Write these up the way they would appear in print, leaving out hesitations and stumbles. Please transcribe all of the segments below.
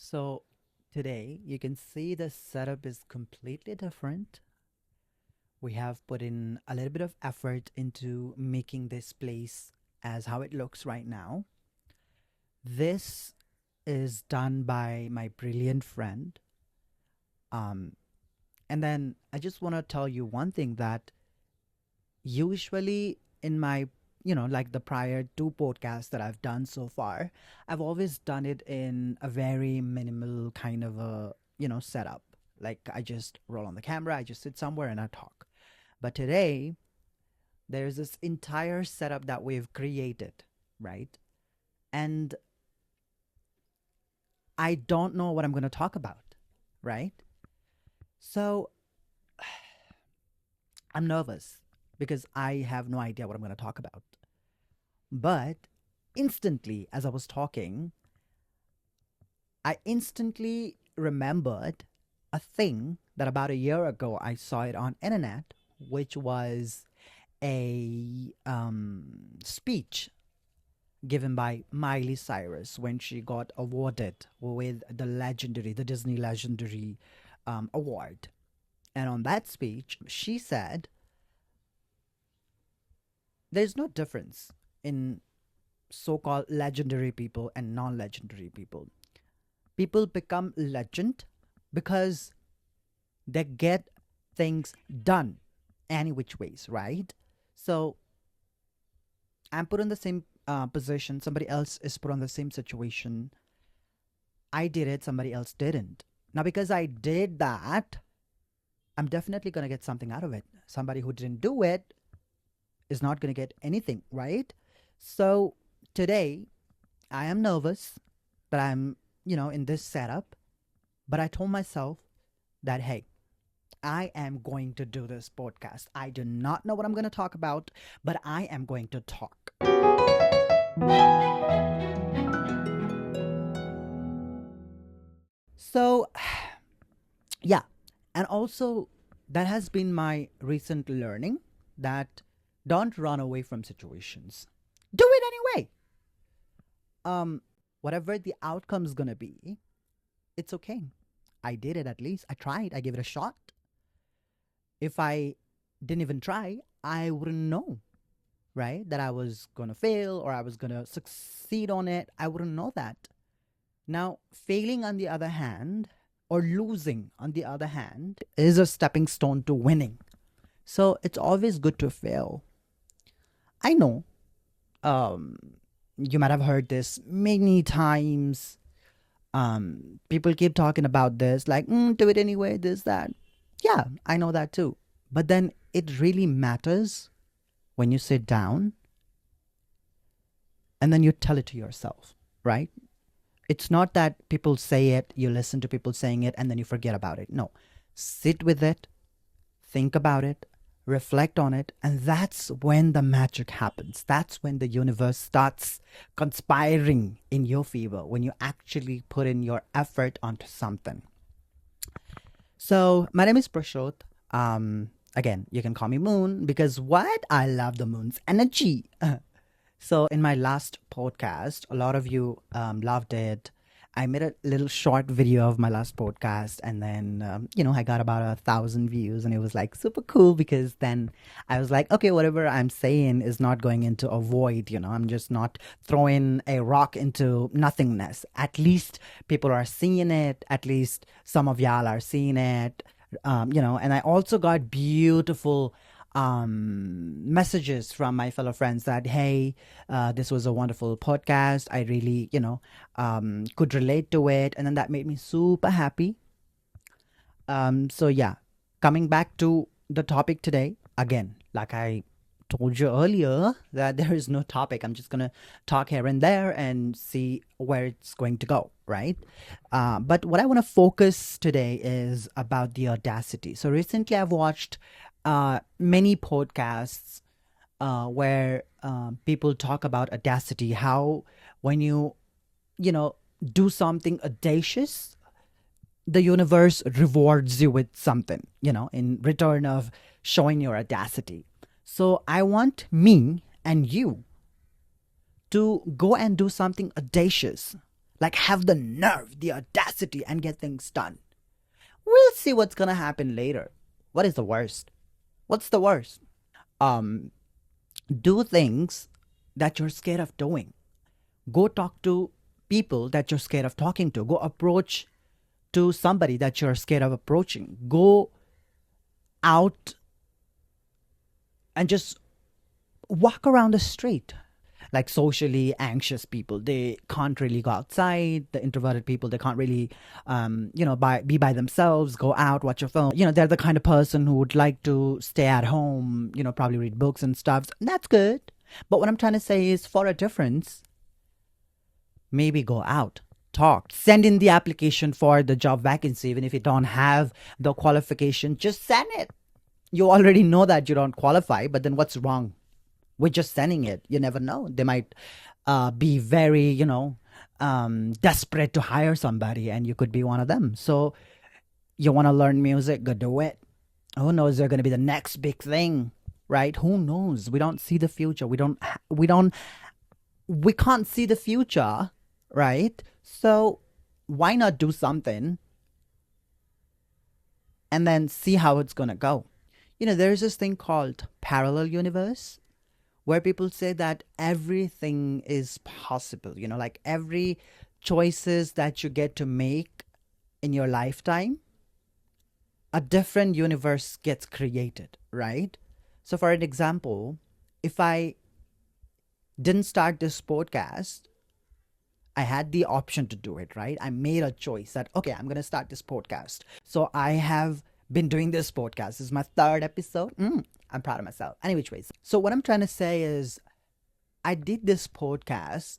So today you can see the setup is completely different. We have put in a little bit of effort into making this place as how it looks right now. This is done by my brilliant friend. Um, and then I just want to tell you one thing that usually in my like the prior two podcasts that I've done so far, I've always done it in a very minimal kind of a setup. Like I just roll on the camera, I just sit somewhere and I talk. But today there's this entire setup that we've created, right? And I don't know what I'm going to talk about, right? So I'm nervous because I have no idea what I'm going to talk about. But instantly, as I was talking, I instantly remembered a thing that about a year ago I saw it on internet, which was a speech given by Miley Cyrus when she got awarded with the Disney legendary award. And on that speech, she said, there's no difference in so called legendary people and non legendary people. People become legend because they get things done any which ways, right? So I'm put in the same position, somebody else is put on the same situation. I did it, somebody else didn't. Now, because I did that, I'm definitely going to get something out of it. Somebody who didn't do it is not going to get anything, right? So today, I am nervous that I'm, in this setup, but I told myself that, hey, I am going to do this podcast. I do not know what I'm going to talk about, but I am going to talk. So, yeah. And also, that has been my recent learning that don't run away from situations. Do it anyway. Whatever the outcome's gonna be, it's okay. I did it at least. I tried. I gave it a shot. If I didn't even try, I wouldn't know, right? That I was gonna fail or I was gonna succeed on it. I wouldn't know that. Now, failing on the other hand, or losing on the other hand, is a stepping stone to winning. So it's always good to fail. I know you might have heard this many times. People keep talking about this, like, do it anyway, this, that. Yeah, I know that too. But then it really matters when you sit down and then you tell it to yourself, right? It's not that people say it, you listen to people saying it, and then you forget about it. No, sit with it, think about it, reflect on it, and that's when the magic happens. That's when the universe starts conspiring in your favor, when you actually put in your effort onto something. So, my name is Prashot. Again, you can call me Moon because what? I love the moon's energy. So, in my last podcast, a lot of you loved it. I made a little short video of my last podcast, and then, I got about 1,000 views, and it was like super cool because then I was like, okay, whatever I'm saying is not going into a void, I'm just not throwing a rock into nothingness. At least people are seeing it. At least some of y'all are seeing it, and I also got beautiful messages from my fellow friends that, hey, this was a wonderful podcast. I really, could relate to it. And then that made me super happy. So yeah, coming back to the topic today, again, like I told you earlier, that there is no topic. I'm just going to talk here and there and see where it's going to go, right? But what I want to focus today is about the Audacity. So recently I've watched many podcasts where people talk about Audacity, how when you do something audacious, the universe rewards you with something, in return of showing your audacity. So I want me and you to go and do something audacious. Like, have the nerve, the audacity, and get things done. We'll see what's gonna happen later. What is the worst? What's the worst? Um, do things that you're scared of doing. Go talk to people that you're scared of talking to. Go approach to somebody that you're scared of approaching. Go out and just walk around the street. Like socially anxious people, they can't really go outside. The introverted people, they can't really, be by themselves, go out, watch a film. They're the kind of person who would like to stay at home, probably read books and stuff. That's good. But what I'm trying to say is, for a difference, maybe go out, talk, send in the application for the job vacancy. Even if you don't have the qualification, just send it. You already know that you don't qualify, but then what's wrong with just sending it? You never know. They might be very, desperate to hire somebody, and you could be one of them. So you want to learn music, go do it. Who knows? They're going to be the next big thing, right? Who knows? We don't see the future. We can't see the future, right? So why not do something and then see how it's going to go? There's this thing called parallel universe, where people say that everything is possible, like every choices that you get to make in your lifetime, a different universe gets created, right? So for an example, if I didn't start this podcast, I had the option to do it, right? I made a choice that, okay, I'm going to start this podcast. So I have been doing this podcast. This is my 3rd episode. I'm proud of myself. Any which ways. So what I'm trying to say is, I did this podcast,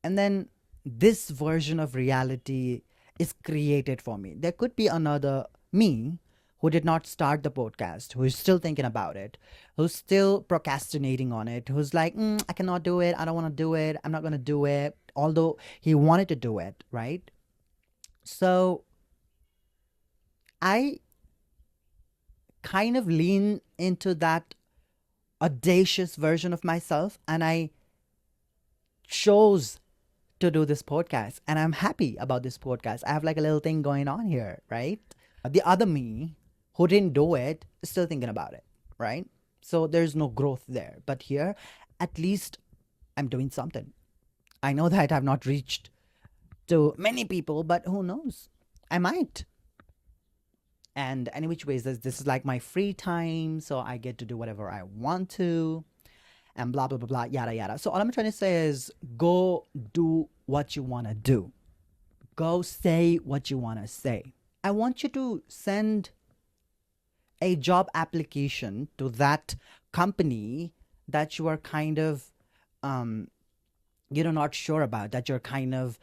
and then this version of reality is created for me. There could be another me who did not start the podcast, who is still thinking about it, who's still procrastinating on it, who's like, I cannot do it. I don't want to do it. I'm not going to do it. Although he wanted to do it, right? So I kind of lean into that audacious version of myself, and I chose to do this podcast, and I'm happy about this podcast. I have like a little thing going on here, right? The other me who didn't do it is still thinking about it, right? So there's no growth there. But here, at least I'm doing something. I know that I've not reached to many people, but who knows? I might. And any which ways, this is like my free time, so I get to do whatever I want to, and blah, blah, blah, blah, yada, yada. So all I'm trying to say is, go do what you want to do. Go say what you want to say. I want you to send a job application to that company that you are kind of, not sure about, that you're kind of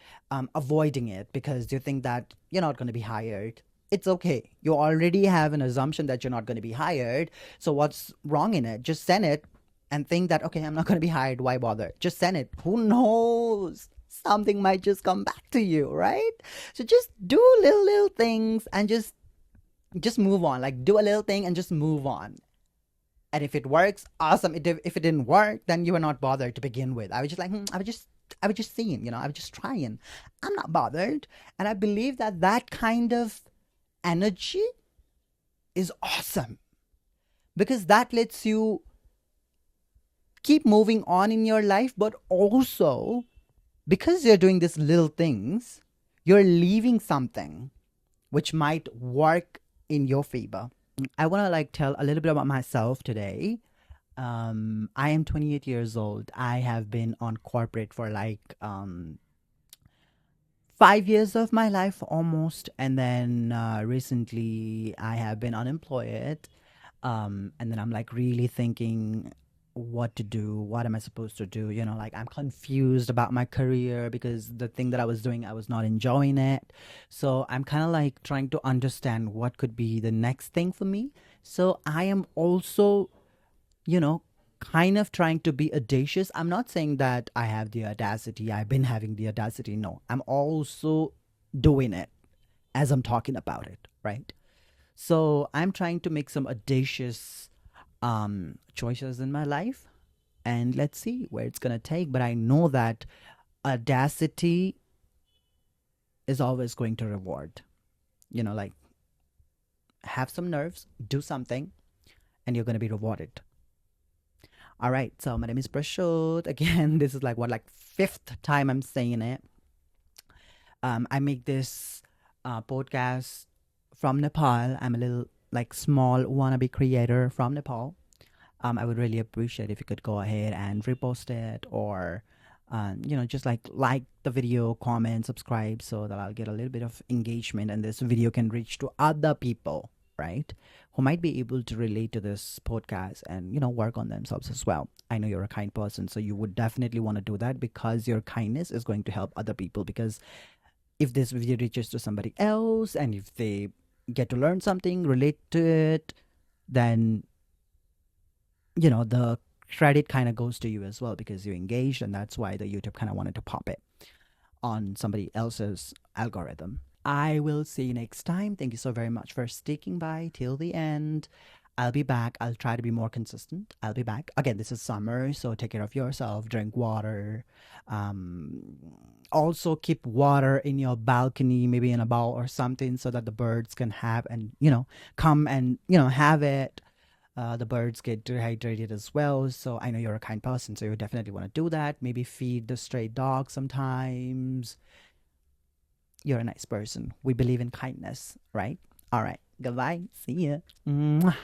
avoiding it because you think that you're not going to be hired. It's okay. You already have an assumption that you're not going to be hired. So what's wrong in it? Just send it and think that, okay, I'm not going to be hired. Why bother? Just send it. Who knows? Something might just come back to you, right? So just do little things and just move on. Like, do a little thing and just move on. And if it works, awesome. If it didn't work, then you were not bothered to begin with. I was just like, I was just seeing, I was just trying. I'm not bothered. And I believe that kind of energy is awesome, because that lets you keep moving on in your life, but also because you're doing these little things, you're leaving something which might work in your favor. I want to tell a little bit about myself today. I am 28 years old. I have been on corporate for 5 years of my life almost, and then recently I have been unemployed, and then I'm really thinking what to do, what am I supposed to do, I'm confused about my career because the thing that I was doing, I was not enjoying it. So I'm kind of trying to understand what could be the next thing for me. So I am also kind of trying to be audacious. I'm not saying that I have the audacity. I've been having the audacity. No, I'm also doing it as I'm talking about it, right? So I'm trying to make some audacious choices in my life, and let's see where it's gonna take. But I know that audacity is always going to reward. Like, have some nerves, do something, and you're going to be rewarded. All right, so my name is Prashut. Again, this is like fifth time I'm saying it. I make this podcast from Nepal. I'm a little like small wannabe creator from Nepal. I would really appreciate if you could go ahead and repost it, or just like the video, comment, subscribe, so that I'll get a little bit of engagement and this video can reach to other people, right, who might be able to relate to this podcast and work on themselves as well. I know you're a kind person, so you would definitely want to do that, because your kindness is going to help other people. Because if this video reaches to somebody else and if they get to learn something, relate to it, then the credit kind of goes to you as well, because you engaged, and that's why the YouTube kind of wanted to pop it on somebody else's algorithm. I will see you next time. Thank you so very much for sticking by till the end. I'll be back. I'll try to be more consistent. I'll be back. Again, this is summer, so take care of yourself. Drink water. Also, keep water in your balcony, maybe in a bowl or something, so that the birds can have and, come and, have it. The birds get dehydrated as well. So I know you're a kind person, so you definitely want to do that. Maybe feed the stray dog sometimes. You're a nice person. We believe in kindness, right? All right. Goodbye. See ya. Mwah.